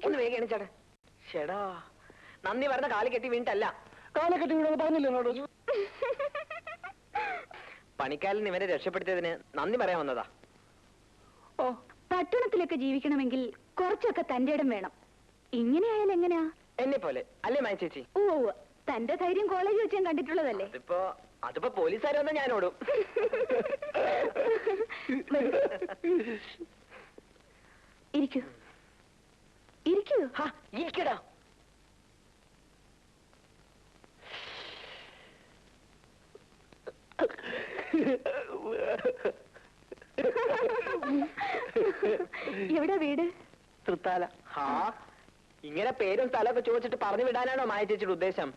ഒന്ന് വേഗം എണിച്ചേട്ടെ. ചേടാ, നന്ദി പറഞ്ഞ കാല് കെട്ടി വീണിട്ടല്ല. കാല് കെട്ടി വീണെന്ന് പറഞ്ഞില്ല എന്നോട്. പണിക്കാരൻ ഇവരെ രക്ഷപ്പെടുത്തിയതിന് നന്ദി പറയാൻ വന്നതാ. ഓ, പട്ടണത്തിലൊക്കെ ജീവിക്കണമെങ്കിൽ കുറച്ചൊക്കെ തന്റെ ഇടം വേണം. ഇങ്ങനെയായാലും എങ്ങനെയാ? എന്നെ പോലെ അല്ലേ മായ ചേച്ചി? ഓ, തന്റെ ധൈര്യം കോളേജ് വെച്ച് ഞാൻ കണ്ടിട്ടുള്ളതല്ലേ. അതിപ്പോ പോലീസുകാർ വന്നാൽ ഞാൻ ഓടും. ഇരിക്കൂ, ഇരിക്കൂ. ഇരിക്കടാ. എവിടെ വീട്? തൃത്താല. ഇങ്ങനെ പേരും സ്ഥലമൊക്കെ ചോദിച്ചിട്ട് പറഞ്ഞു വിടാനാണോ മായ ചേച്ചിയുടെ ഉദ്ദേശം?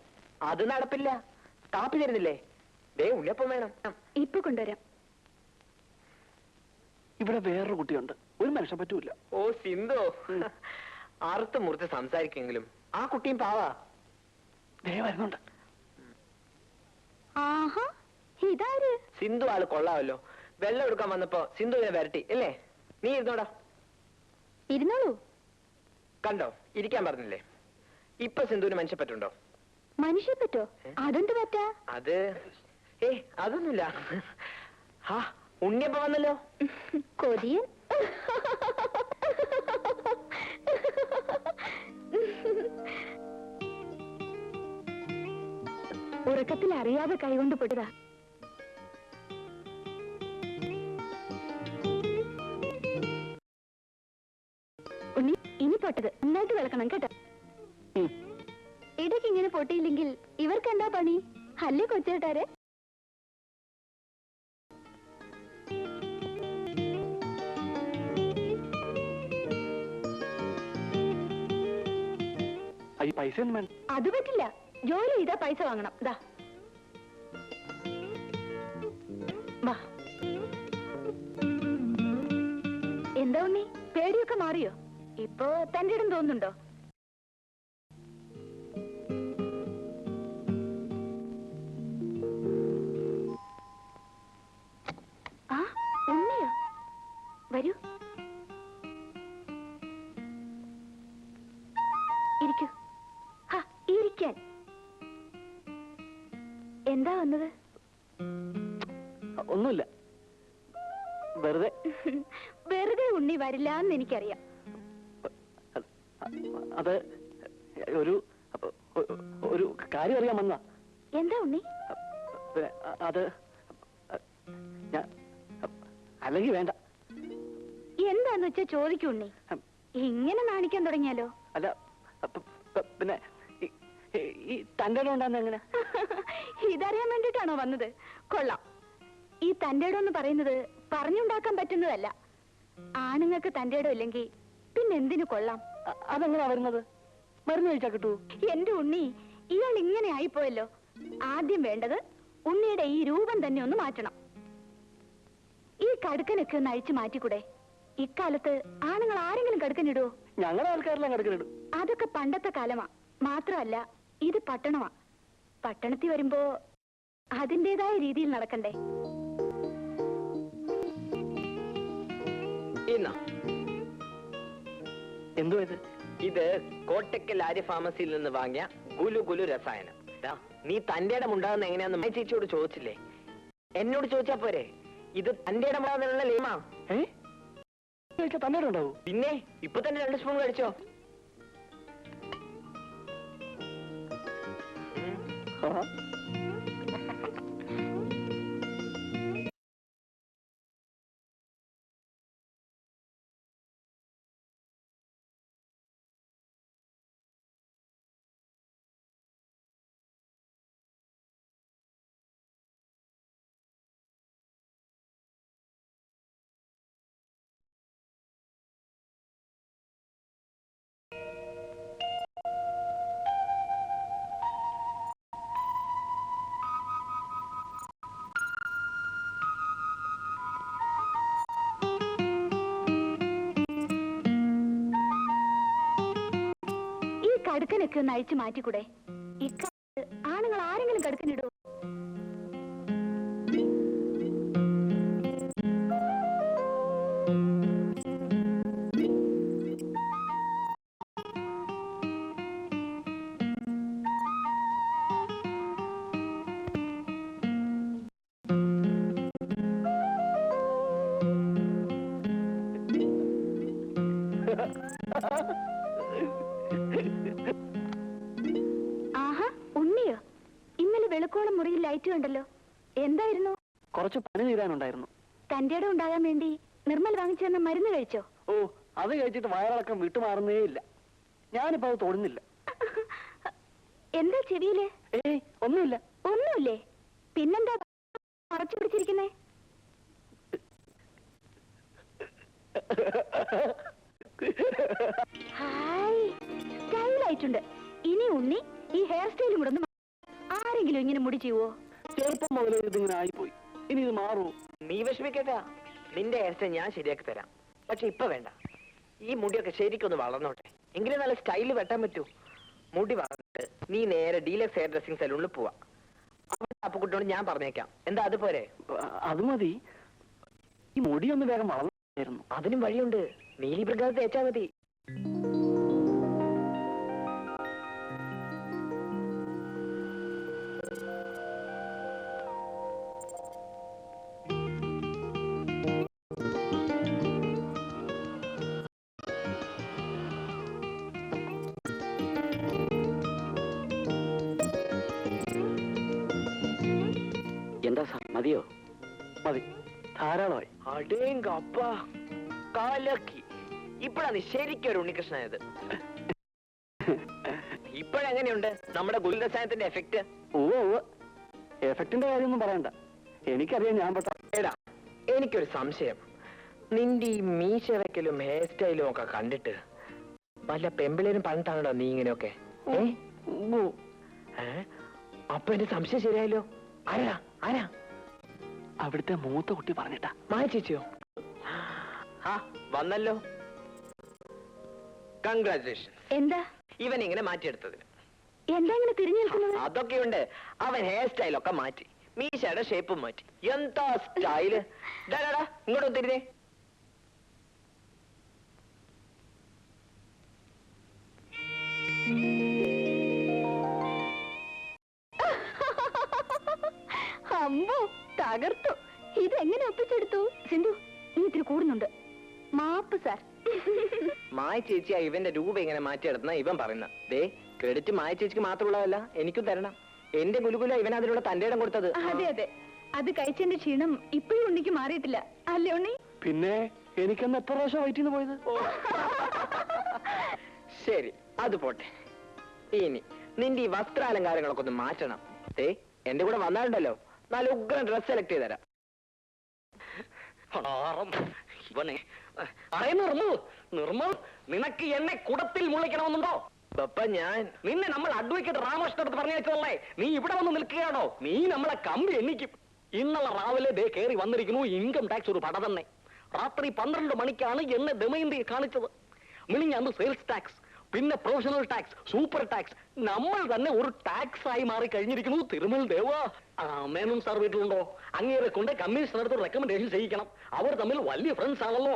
അത് നടപ്പില്ല. കാപ്പി തരുന്നില്ലേ? ദേ ഉണ്ണിയപ്പം വേണം. ഇപ്പൊ കൊണ്ടുവരാം. ഇവിടെ വേറൊരു കുട്ടിയുണ്ട്, ഒരു മനുഷ്യൻ പറ്റൂല. ഓ സിന്ധു, അറുത്ത് മുറിച്ച് സംസാരിക്കെങ്കിലും ആ കുട്ടിയും പാവാ. ദേ വരുന്നുണ്ട്. ആഹാ, ഇതാര്? സിന്ധു ആള് കൊള്ളാമല്ലോ. വെള്ളം എടുക്കാൻ വന്നപ്പോ സിന്ധുവിനെ വരട്ടി അല്ലേ? നീ ഇരുന്നോടാ. ഇരുന്നോളൂ. കണ്ടോ, ഇരിക്കാൻ പറഞ്ഞില്ലേ? ഇപ്പൊ സിന്ധുവിന് മനുഷ്യപ്പറ്റുണ്ടോ? മനുഷ്യപ്പറ്റോ? അതെന്ത് പറ്റാ? അത് അതൊന്നുമില്ല. ഉണ്ണിയപ്പ വന്നല്ലോ. കൊതിയൻ. ഉറക്കത്തിൽ അറിയാതെ കൈകൊണ്ട് പൊട്ടതാ. ഉണ്ണി, ഇനി പൊട്ടത് നന്നായിട്ട് വിളക്കണം കേട്ടോ. ഇടയ്ക്ക് ഇങ്ങനെ പൊട്ടിയില്ലെങ്കിൽ ഇവർക്ക് എന്താ പണി? അല്ലേ കൊച്ചേട്ടാരെ? പൈസ ഒന്നും വേണ്ട. അത് പറ്റില്ല. ജോലി ചെയ്താ പൈസ വാങ്ങണം. ദാ വാ. എന്താ ഉണ്ണി, പേടിയൊക്കെ മാറിയോ? ഇപ്പോ തന്റെ ഇടം തോന്നുന്നുണ്ടോ? ആ, ഉണ്ണിയോ? വരൂ, ഇരിക്കൂ. ഇരിക്കാൻ. എന്താ വന്നത്? ഒന്നുമില്ല, വെറുതെ. വെറുതെ ഉണ്ണി വരില്ല എന്ന് എനിക്കറിയാം. അത് ഒരു കാര്യം അറിയാൻ വന്നാ. എന്താ ഉണ്ണി? അത് അല്ലെങ്കിൽ വേണ്ട. എന്താന്ന് വെച്ചാ ചോദിക്കൂ ഉണ്ണി. ഇങ്ങനെ നാണിക്കാൻ തുടങ്ങിയാലോ? അല്ല, പിന്നെ ഈ തന്റെ ഇടം ഉണ്ടാകുന്ന എങ്ങനെ? ഇതറിയാൻ വേണ്ടിട്ടാണോ വന്നത്? കൊള്ളാം. ഈ തന്റെ ഇടം എന്ന് പറയുന്നത് പറഞ്ഞുണ്ടാക്കാൻ പറ്റുന്നതല്ല. ആണുങ്ങൾക്ക് തന്റെ ഇടം ഇല്ലെങ്കിൽ പിന്നെ എന്തിനു കൊള്ളാം? അതെങ്ങനെയാ വരുന്നത്? മരുന്ന് കഴിച്ചാ കിട്ടൂ? എന്റെ ഉണ്ണി, ഇയാൾ ഇങ്ങനെ ആയിപ്പോയല്ലോ. ആദ്യം വേണ്ടത് ഉണ്ണിയുടെ ഈ രൂപം തന്നെ ഒന്ന് മാറ്റണം. ഈ കടുക്കനൊക്കെ ഒന്ന് അഴിച്ചു മാറ്റിക്കൂടെ? ഇക്കാലത്ത് ആണുങ്ങൾ ആരെങ്കിലും കടുക്കനിടുവോ? ഞങ്ങളുടെ ആൾക്കാരെല്ലാം കടുക്കനിടും. അതൊക്കെ പണ്ടത്തെ കാലമാ. മാത്രമല്ല, ഇത് പട്ടണമാ. പട്ടണത്തിൽ വരുമ്പോ അതിൻ്റെതായ രീതിയിൽ നടക്കണ്ടേ? എന്തോ ഇത് കോട്ടക്കൽ ആര്യ ഫാർമസിയിൽ നിന്ന് വാങ്ങിയ ഗുലു രസായനം. നീ തന്റെ ഇടം ഉണ്ടാകുന്ന എങ്ങനെയാന്ന് മായ ചേച്ചിയോട് ചോദിച്ചില്ലേ? എന്നോട് ചോദിച്ചാ പോരെ? ഇത് തന്റെ ഇടം ഉണ്ടാകുന്നുള്ള ലേമാ. തന്നെ ഉണ്ടാവൂ? പിന്നെ ഇപ്പൊ തന്നെ 2 സ്പൂൺ കഴിച്ചോ. കടുക്കനൊക്കെ ഒന്ന് അഴിച്ചു മാറ്റിക്കൂടെ? ഇക്കാലത്ത് ആണുങ്ങൾ ആരെങ്കിലും കടുക്കനിടുവോ? കുറച്ച് പനി തീരാനുണ്ടായിരുന്നു. തന്റെ ഇടം ഉണ്ടാകാൻ വേണ്ടി നിർമ്മൽ വാങ്ങിച്ചു തന്ന മരുന്ന് കഴിച്ചോ? ഓ, അത് കഴിച്ചിട്ട് വയറിളക്കം വിട്ടുമാറുന്നേ ഇല്ല. ഞാനിപ്പോ അത് തൊടുന്നില്ല. എന്താ ചെവിയില്? ഏയ്, ഒന്നുമില്ല. ഒന്നുമില്ലേ? പിന്നെന്താ മറച്ചു പിടിച്ചിരിക്കുന്നേ? ഹായ്, സ്റ്റൈലായിട്ടുണ്ട്. ഇനി ഉണ്ണി ഈ ഹെയർ സ്റ്റൈലും കൂടെ ഒന്ന് ആരെങ്കിലും ഇങ്ങനെ മുടി ചെയ്യുവോ? ചെറുപ്പം മുതലേ ഇതിങ്ങനെ ആയിപ്പോയി. ഇനി ഇത് മാറുമോ? നീ വിഷമിക്കട്ടാ, നിന്റെ ഹെയർ സ്റ്റൈൽ ഞാൻ ശരിയാക്കി തരാം. പക്ഷെ ഇപ്പൊ വേണ്ട. ഈ മുടിയൊക്കെ ശരിക്കൊന്ന് വളർന്നോട്ടെ, എങ്കിലും നല്ല സ്റ്റൈല് വെട്ടാൻ പറ്റൂ. മുടി വളർന്നിട്ട് നീ നേരെ ഡീലക്സ് ഹെയർ ഡ്രസ്സിംഗ് സലൂണിൽ പോവാ. അവിടെ അപ്പുകുട്ടിയോട് ഞാൻ പറഞ്ഞേക്കാം. എന്താ അതുപോലെ? അത് മതി. ഈ മുടിയൊന്ന് വേഗം വളർന്നു. അതിനും വഴിയുണ്ട്. നീലി പ്രകാശം തേച്ചാ മതി. എന്താ സാർ, മതിയോ? മതി, ധാരാളമായി. അടേങ്കപ്പ, കാലക്കി. ഇപ്പഴാ നീ ശരിക്കും ഒരു ഉണ്ണികൃഷ്ണനായത്. ഇപ്പോഴെങ്ങനെയുണ്ട് നമ്മുടെ ഗുരുരസായനത്തിന്റെ എഫക്ട്? ഓ, എഫക്റ്റിന്റെ കാര്യമൊന്നും പറയണ്ട. എനിക്കറിയാം ഞാൻ പെട്ട. എടാ, എനിക്കൊരു സംശയം. നിന്റെ ഈ മീശ വയ്ക്കലും ഹെയർ സ്റ്റൈലും ഒക്കെ കണ്ടിട്ട് വല്ല പെമ്പിളേരും പറഞ്ഞിട്ടാണോ നീ ഇങ്ങനെയൊക്കെ? അപ്പൊ എന്റെ സംശയം ശരിയായല്ലോ. ആരാ ആരാ? അവിടുത്തെ മൂത്ത കുട്ടി പറഞ്ഞിട്ടാ. മായ ചേച്ചിയോ? ആ, വന്നല്ലോ. കൺഗ്രാറ്റുലേഷൻ. എന്താ ഇവൻ ഇങ്ങനെ മാറ്റിയെടുത്തതിന്. എന്താ ഇങ്ങനെ തിരിഞ്ഞു നിൽക്കുന്നത്? അതൊക്കെയുണ്ട്. അവൻ ഹെയർ സ്റ്റൈലൊക്കെ മാറ്റി, മീശയുടെ ഷേപ്പും മാറ്റി. എന്താ സ്റ്റൈല്! ഇങ്ങോട്ട് തിരിഞ്ഞേ. അമ്പോ, തകർത്തു. ഇതെങ്ങനെ ഒപ്പിച്ചെടുത്തു? സിന്ധു, നീ ഇത്തിരി കൂടുന്നുണ്ട്. മാപ്പ് സാർ. മായ ചേച്ചിയാ ഇവന്റെ രൂപ ഇങ്ങനെ മാറ്റിയെടുക്കുന്ന ഇവൻ പറയുന്ന. ദേ, ക്രെഡിറ്റ് മായ ചേച്ചിക്ക് മാത്രമുള്ളതല്ല, എനിക്കും തരണം. എന്റെ ഗുലുകുല ഇവൻ അതിനുള്ള തന്റെ ഇടം കൊടുത്തത്. അതെ അതെ, അത് കഴിച്ചതിന്റെ ക്ഷീണം ഇപ്പോഴും ഉണ്ണിക്ക് മാറിയിട്ടില്ല അല്ലേ ഉണ്ണി? പിന്നെ എനിക്കെന്ന് എത്ര പ്രാവശ്യം വയറ്റിന്ന് പോയത്? ശരി, അത് പോട്ടെ. ഇനി നിന്റെ ഈ വസ്ത്രാലങ്കാരങ്ങളൊക്കെ ഒന്ന് മാറ്റണം. ദേ, എന്റെ കൂടെ വന്നാലുണ്ടല്ലോ, നല്ല ഉഗ്രൻ ഡ്രസ് സെലക്ട് ചെയ്ത് തരാം. ഇവനെ നിർമ്മൽ, നിനക്ക് എന്നെ കുടത്തിൽ മുളയ്ക്കണമെന്നുണ്ടോ? പപ്പ, ഞാൻ നിന്നെ നമ്മൾ അഡ്വക്കേറ്റ് രാമകൃഷ്ണൻ അടുത്ത് പറഞ്ഞു വെച്ചതല്ലേ? നീ ഇവിടെ വന്ന് നിൽക്കുകയാണോ? നീ നമ്മളെ കമ്പി എണ്ണിക്കും. ഇന്നലെ രാവിലെ ദേ കയറി വന്നിരിക്കുന്നു ഇൻകം ടാക്സ് ഒരു പട തന്നെ. രാത്രി 12 മണിക്കാണ് എന്നെ ദമയന്തി കാണിച്ചത്. മിനിഞ്ഞാന്ന് സെയിൽസ് ടാക്സ്, പിന്നെ പ്രൊഫഷണൽ ടാക്സ്, സൂപ്പർ ടാക്സ്. നമ്മൾ തന്നെ ഒരു ടാക്സ് ആയി മാറി കഴിഞ്ഞിരിക്കുന്നു. തിരുമൽ ദേവ. മേനോൻ സാർ വീട്ടിലുണ്ടോ? അങ്ങേരെ കൊണ്ട് കമ്മീഷണർ അടുത്ത് റെക്കമെൻഡേഷൻ ചെയ്യിക്കണം. അവർ തമ്മിൽ വലിയ ഫ്രണ്ട്സ് ആണല്ലോ.